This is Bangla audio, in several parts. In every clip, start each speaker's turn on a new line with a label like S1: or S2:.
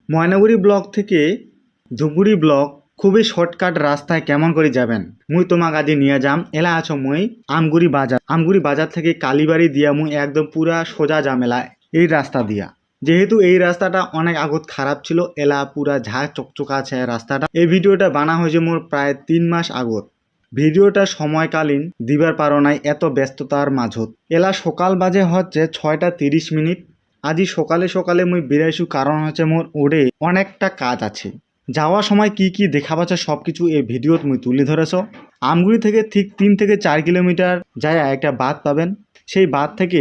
S1: ময়নাগুড়ি ব্লক থেকে ধুপগুড়ি ব্লক খুবই শর্টকাট রাস্তায় কেমন করে যাবেন মুই তোমাক আজি নিয়ে যাম। এলা আছো মুই আমগুড়ি বাজার থেকে কালীবাড়ি দিয়া মুই একদম পুরা সোজা জামেলা এই রাস্তা দিয়া। যেহেতু এই রাস্তাটা অনেক আগত খারাপ ছিল, এলা পুরা ঝাঁ চকচকা আছে রাস্তাটা। এই ভিডিওটা বানা হয়েছে মোর প্রায় 3 মাস আগত। ভিডিওটা সময়কালীন দিবার পারো নাই এত ব্যস্ততার মাঝত। এলা সকাল বাজে হচ্ছে 6:30। আজি সকালে সকালে মুই বেরাইছু, কারণ হচ্ছে মোর ওড়ে অনেকটা কাজ আছে। যাওয়ার সময় কি কি দেখা পাচ্ছে সবকিছু এই ভিডিওত মুই তুলে ধরেছ। আমগুড়ি থেকে ঠিক 3 থেকে 4 কিলোমিটার যায় একটা বাঁধ পাবেন। সেই বাঁধ থেকে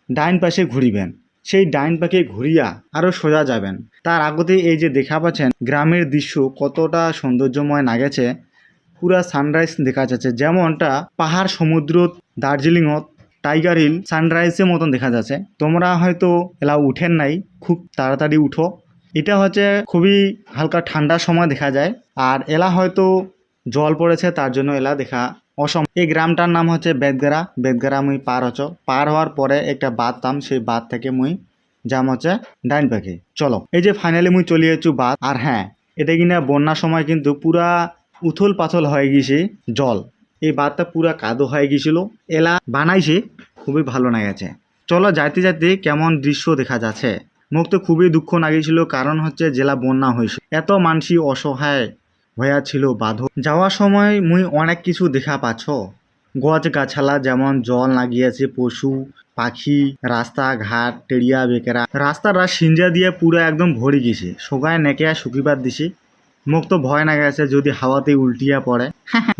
S1: ডাইন পাশে ঘুরিবেন, সেই ডাইন পাশে ঘুরিয়া আরো সোজা যাবেন। তার আগতে এই যে দেখা পাচ্ছেন গ্রামের দৃশ্য কতটা সৌন্দর্যময় লাগেছে। পুরা সানরাইজ দেখা যাচ্ছে, যেমনটা পাহাড় সমুদ্র দার্জিলিংত টাইগার হিল সানরাইজের মতন দেখা যাচ্ছে। তোমরা হয়তো এলা উঠেন নাই, খুব তাড়াতাড়ি উঠো। এটা হচ্ছে খুবই হালকা ঠান্ডার সময় দেখা যায়, আর এলা হয়তো জল পড়েছে তার জন্য এলা দেখা এই গ্রামটার নাম হচ্ছে বেদগাড়া মুই পার হওয়ার পরে একটা বাঁধ পাম, সেই বাঁধ থেকে মুই যাম হচ্ছে ডাইন পাখি। চলো, এই যে ফাইনালি মুই চলে যাচ্ছি বাঁধ। আর হ্যাঁ, এটা কিনা বন্যার সময় কিন্তু পুরা উথল পাথল হয়ে গেছে জল। এই বাঁধটা পুরা কাদো হয়ে গেছিল, এলা বানাইছে খুবই ভালো লাগেছে। চলো, যাইতে যাইতে কেমন দৃশ্য দেখা যাচ্ছে। মোক তো খুবই দুঃখ লাগেছিল, কারণ হচ্ছে জেলা বন্যা হয়েছে, এত মানসি অসহায় হইয়া ছিল বাঁধ। যাওয়ার সময় মুই অনেক কিছু দেখা পাচ্ছ, গছ গাছালা যেমন জল লাগিয়েছে, পশু পাখি, রাস্তাঘাট টেড়িয়া বেকেরা। রাস্তাটা সিঞ্জা দিয়ে পুরো একদম ভরে গেছে, সোগায় নেকে শুকিবার দিছে। মোক তো ভয় না গেছে যদি হাওয়াতে উল্টিয়া পড়ে।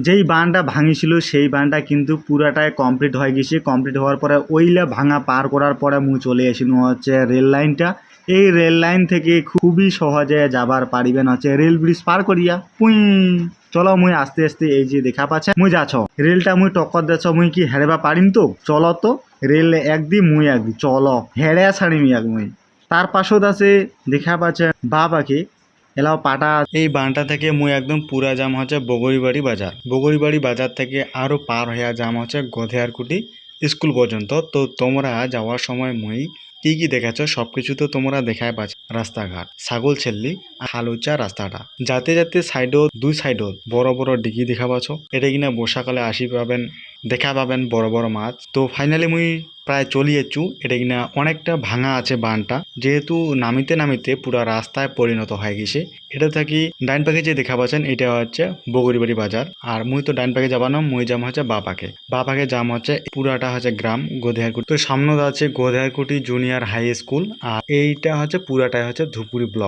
S1: যেই বানটা ভাঙিছিল সেই বানটা কিন্তু পুরাটাই কমপ্লিট হয়ে গেছে। কমপ্লিট হওয়ার পরে ওইলা ভাঙা পার করার পরে মুই চলে আসিল হচ্ছে রেল লাইনটা। এই রেল লাইন থেকে খুবই সহজে যাবার পারিবেন হচ্ছে রেল ব্রিজ পার করিয়া পুই। চলো, মুই আস্তে আস্তে এই যে দেখা পাচ্ছে মুই যাচ্ছ রেলটা মুই টক্কর দেছ, মুই কি হেরেবা পারিম তো? চলো তো, রেল একদি মুই একদি, চলো হেরে ছাড়িম এক মুই। তার পাশত আছে দেখা পাচ্ছে বা পাখি এলাও পাটা। এই বানটা থেকে মুই একদম পুরা জাম হচ্ছে বগরিবাড়ি বাজার থেকে আরো পার হইয়া জাম হচ্ছে গধেয়ারকুটি স্কুল পর্যন্ত। তো তোমরা যাওয়ার সময় মুই কি কি দেখাচ্ছ সবকিছু তো তোমরা দেখায় পাচ্ছ। রাস্তাঘাট ছাগল ছেল্লি হালুচা রাস্তাটা যাতে যাতে সাইডত দুই সাইডত বড় বড় ডিগি দেখা পাচ্ছ। এটা কিনা বর্ষাকালে দেখা পাবেন বড় বড় মাছ। তো ফাইনালি মুই প্রায় চলে যাচ্ছু। এটা কিনা অনেকটা ভাঙা আছে বানটা, যেহেতু নামিতে নামিতে পুরা রাস্তায় পরিণত হয়ে গেছে। এটা থাকি ডাইন পাখে যে দেখা পাচ্ছেন এটা হচ্ছে বগরিবাড়ি বাজার। আর মুই তো ডাইন পাখে যাবানো, মুই যাম হচ্ছে বা পাখে যাম হচ্ছে পুরাটা হচ্ছে গ্রাম গধেয়ারকুটি। তো সামনে আছে গধেয়ারকুটি জুনিয়র হাই স্কুল, আর এইটা হচ্ছে পুরাটাই হচ্ছে ধুপগুড়ি ব্লক।